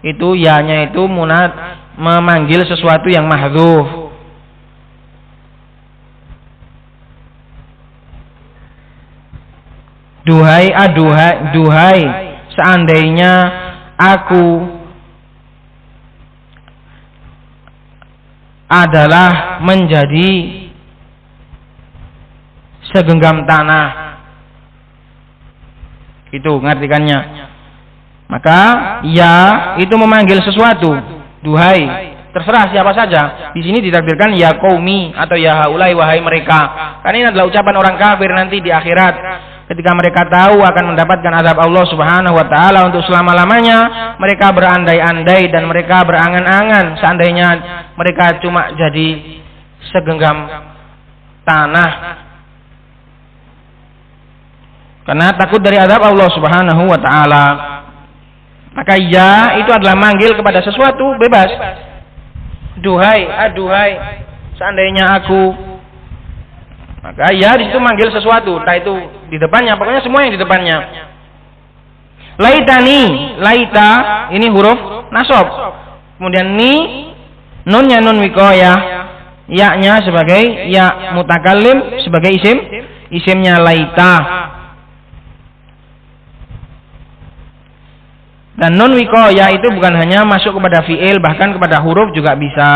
Itu ya-nya itu munad, memanggil sesuatu yang mahdzuf. Duhai, duhai, seandainya aku adalah menjadi segenggam tanah. Itu ngartikannya. Maka ya itu memanggil sesuatu. Duhai, terserah siapa saja. Di sini ditakdirkan ya qaumi atau ya haulai, wahai mereka. Karena ini adalah ucapan orang kafir nanti di akhirat. Ketika mereka tahu akan mendapatkan azab Allah Subhanahu wa taala untuk selama-lamanya, mereka berandai-andai dan mereka berangan-angan seandainya mereka cuma jadi segenggam tanah. Karena takut dari azab Allah Subhanahu wa taala. Maka ya itu adalah manggil kepada sesuatu bebas. Duhai, aduhai, seandainya aku. Maka ya di situ manggil sesuatu, entah itu di depannya, pokoknya semua yang di depannya. Laitani, laita ini huruf nasab. Kemudian ni, nunnya nun wiqayah, ya-nya sebagai ya mutakallim sebagai isimnya laita. Dan nun wiqayah itu bukan hanya masuk kepada fiil, bahkan kepada huruf juga bisa.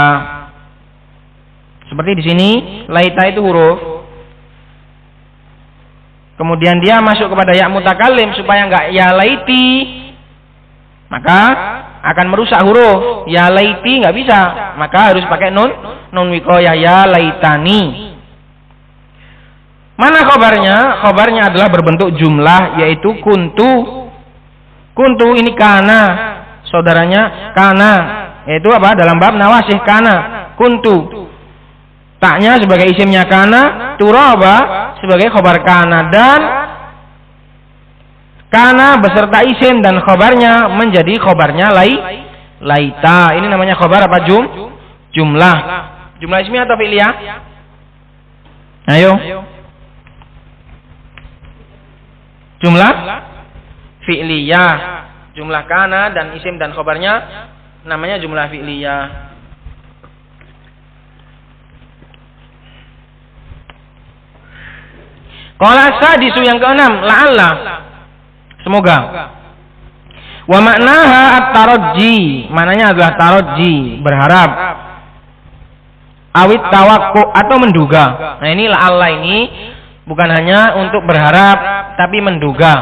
Seperti di sini, laita itu huruf. Kemudian dia masuk kepada ya mutakallim supaya enggak ya laiti, maka akan merusak huruf. Ya laiti enggak bisa, maka harus pakai nun wiqayah, ya laitani. Mana khabarnya? Khabarnya adalah berbentuk jumlah, yaitu kuntu. Kuntu ini kana, saudaranya kana, yaitu apa? Dalam bab nawasih kana, kuntu. Taknya sebagai isimnya kana, turaba sebagai khobar kana, dan kana beserta isim dan khobarnya menjadi khobarnya laita. Ini namanya khobar apa? Jumlah. Jumlah ismi atau fi'liyah? Ayo. Jumlah fi'liyah. Jumlah kana dan isim dan khobarnya namanya jumlah fi'liyah. Qala sadisu yang keenam, la'alla, semoga. Wa maknaha at-tarajji, maknanya adalah tarajji, berharap. Awit tawakku atau menduga. Nah ini la'alla ini bukan hanya untuk berharap tapi menduga.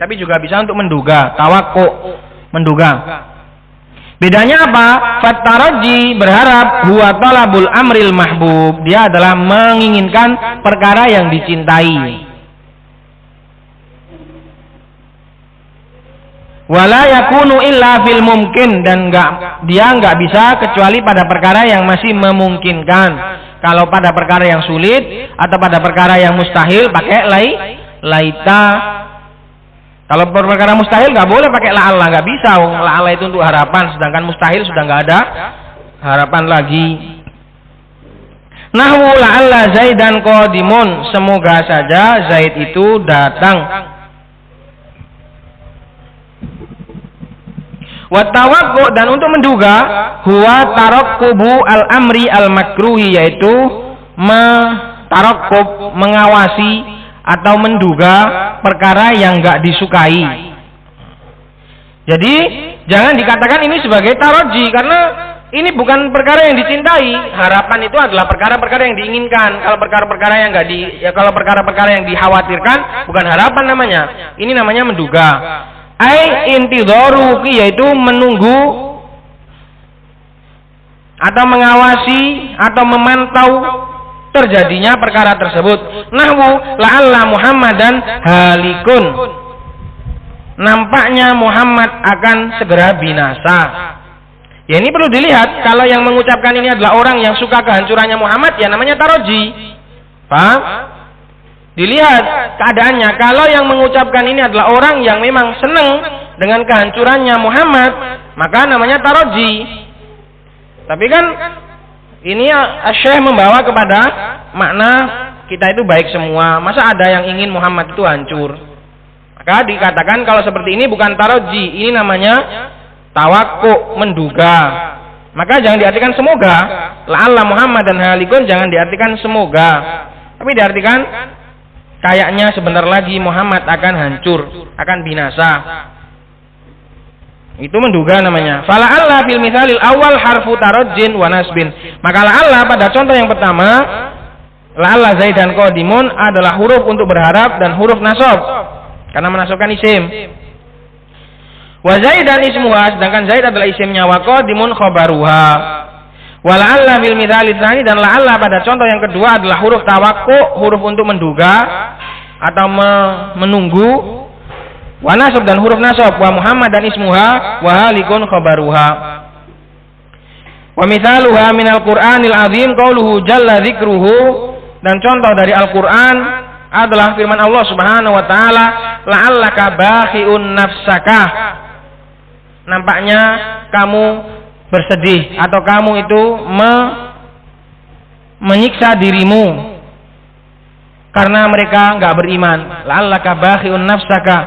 Tapi juga bisa untuk menduga, tawakku, menduga. Bedanya apa? Fattaraji berharap, huwa talabul amril mahbub. Dia adalah menginginkan perkara yang dicintai. Wala yakunu illa fil mumkin, dan dia enggak bisa kecuali pada perkara yang masih memungkinkan. Kalau pada perkara yang sulit atau pada perkara yang mustahil pakai laita. Kalau perkara mustahil nggak boleh pakai la'alla, nggak bisa. La'alla itu untuk harapan, sedangkan mustahil sudah nggak ada harapan lagi. Nahwu la'alla Zaidan qadimun, semoga saja Zaid itu datang. Wa tawaqqu, dan untuk menduga, huwa tarakkubu al-amri al-makruhi, yaitu tarakub, mengawasi atau menduga perkara yang enggak disukai. Jadi jangan dikatakan ini sebagai taroji, karena ini bukan perkara yang dicintai. Harapan itu adalah perkara-perkara yang diinginkan. Kalau perkara-perkara yang enggak kalau perkara-perkara yang dikhawatirkan bukan harapan namanya. Ini namanya menduga. Ai intidharu, yaitu menunggu atau mengawasi atau memantau terjadinya perkara tersebut. Nahwu la'alla Muhammadan halikun, nampaknya Muhammad akan segera binasa. Ya, ini perlu dilihat. Kalau yang mengucapkan ini adalah orang yang suka kehancurannya Muhammad, ya namanya taroji. Paham? Dilihat keadaannya. Kalau yang mengucapkan ini adalah orang yang memang senang dengan kehancurannya Muhammad, maka namanya taroji. Tapi kan ini Syekh membawa kepada makna kita itu baik semua. Masa ada yang ingin Muhammad itu hancur? Maka dikatakan kalau seperti ini bukan taroji, ini namanya tawakku, menduga. Maka jangan diartikan semoga. La'alla Muhammad dan halikun jangan diartikan semoga, tapi diartikan kayaknya sebentar lagi Muhammad akan hancur, akan binasa. Itu menduga namanya. Fala'alla fil mithalil awal harfu tarajjin wa nasbin. Maka la'alla pada contoh yang pertama, la'alla zaidan qadimun adalah huruf untuk berharap dan huruf nasab karena menasabkan isim. Wa zaidan ismuha, sedangkan zaid adalah isimnya, wa qadimun khabaruha. Wa la'alla fil mithalil tsani, dan la'alla pada contoh yang kedua adalah huruf tawakku, huruf untuk menduga atau menunggu. Wa nasab dan huruf nasab, wa Muhammad dan ismuha, wa halikun khabaruha. Wa mithaluha minal Qur'anil azim qauluhu jalla dzikruhu, dan contoh dari Al-Qur'an adalah firman Allah Subhanahu wa taala, la'allaka bakhi'un nafsaka, nampaknya kamu bersedih atau kamu itu menyiksa dirimu karena mereka enggak beriman. La'allaka bakhi'un nafsaka.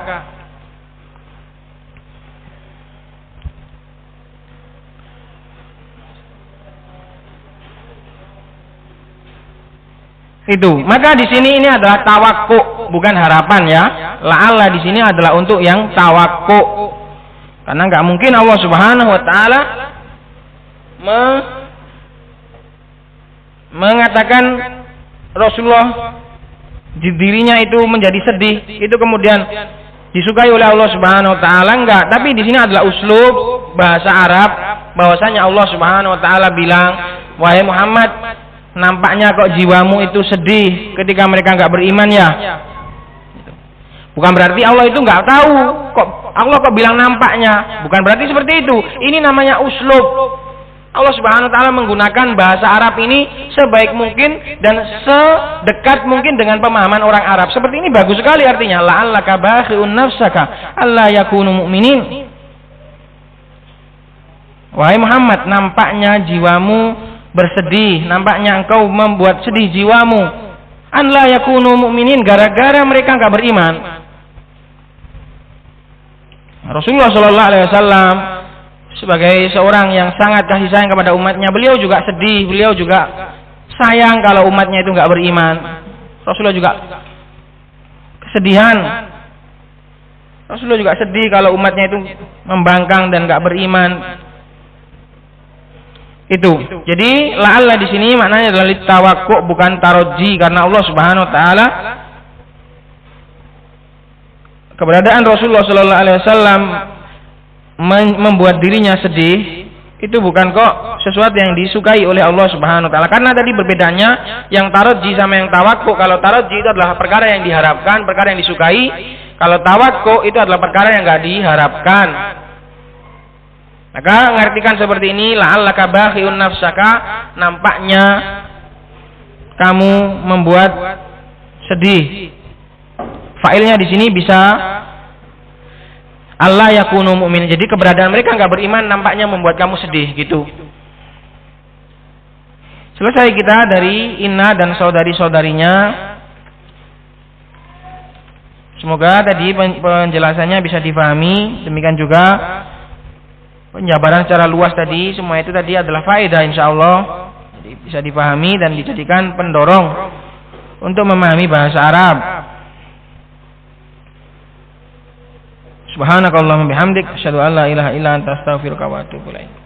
Itu. Maka di sini ini adalah tawakku, bukan harapan ya. La'alla di sini adalah untuk yang tawakku. Karena enggak mungkin Allah Subhanahu wa taala mengatakan Rasulullah dirinya itu menjadi sedih, itu kemudian disukai oleh Allah Subhanahu wa taala, enggak. Tapi di sini adalah uslub bahasa Arab bahwasanya Allah Subhanahu wa taala bilang, wahai Muhammad, nampaknya kok jiwamu itu sedih ketika mereka enggak beriman ya. Bukan berarti Allah itu enggak tahu. Kok Allah kok bilang nampaknya? Bukan berarti seperti itu. Ini namanya uslub. Allah Subhanahu wa taala menggunakan bahasa Arab ini sebaik mungkin dan sedekat mungkin dengan pemahaman orang Arab. Seperti ini bagus sekali artinya. La'allaka bakhi'un nafsaka alla yakunu mu'minin. Wahai Muhammad, nampaknya jiwamu bersedih, nampaknya engkau membuat sedih jiwamu, an la yakunu mu'minin, gara-gara mereka enggak beriman. Rasulullah sallallahu alaihi wasallam sebagai seorang yang sangat kasih sayang kepada umatnya, beliau juga sedih, beliau juga sayang kalau umatnya itu enggak beriman. Rasulullah juga kesedihan. Rasulullah juga sedih kalau umatnya itu membangkang dan enggak beriman. Itu. Jadi la'alla di sini maknanya adalah litawakku, bukan taroji, karena Allah Subhanahu wa taala, keberadaan Rasulullah sallallahu alaihi wasallam membuat dirinya sedih itu bukan kok sesuatu yang disukai oleh Allah Subhanahu wa taala. Karena tadi berbedanya yang taroji sama yang tawakku. Kalau taroji itu adalah perkara yang diharapkan, perkara yang disukai. Kalau tawakku itu adalah perkara yang enggak diharapkan. Maka mengartikan seperti ini, la'allaka bakhi'un nafsaka, nampaknya kamu membuat sedih. Failnya di sini bisa Allah yakunu mu'min. Jadi keberadaan mereka enggak beriman nampaknya membuat kamu sedih gitu. Selesai kita dari Inna dan saudari-saudarinya. Semoga tadi penjelasannya bisa difahami. Demikian juga penjabaran secara luas tadi, semua itu tadi adalah faedah insyaallah. Jadi bisa dipahami dan dijadikan pendorong untuk memahami bahasa Arab. Subhanakallahumma bihamdik asyhadu an la ilaha illa anta astaghfiruka wa atubu ilaik.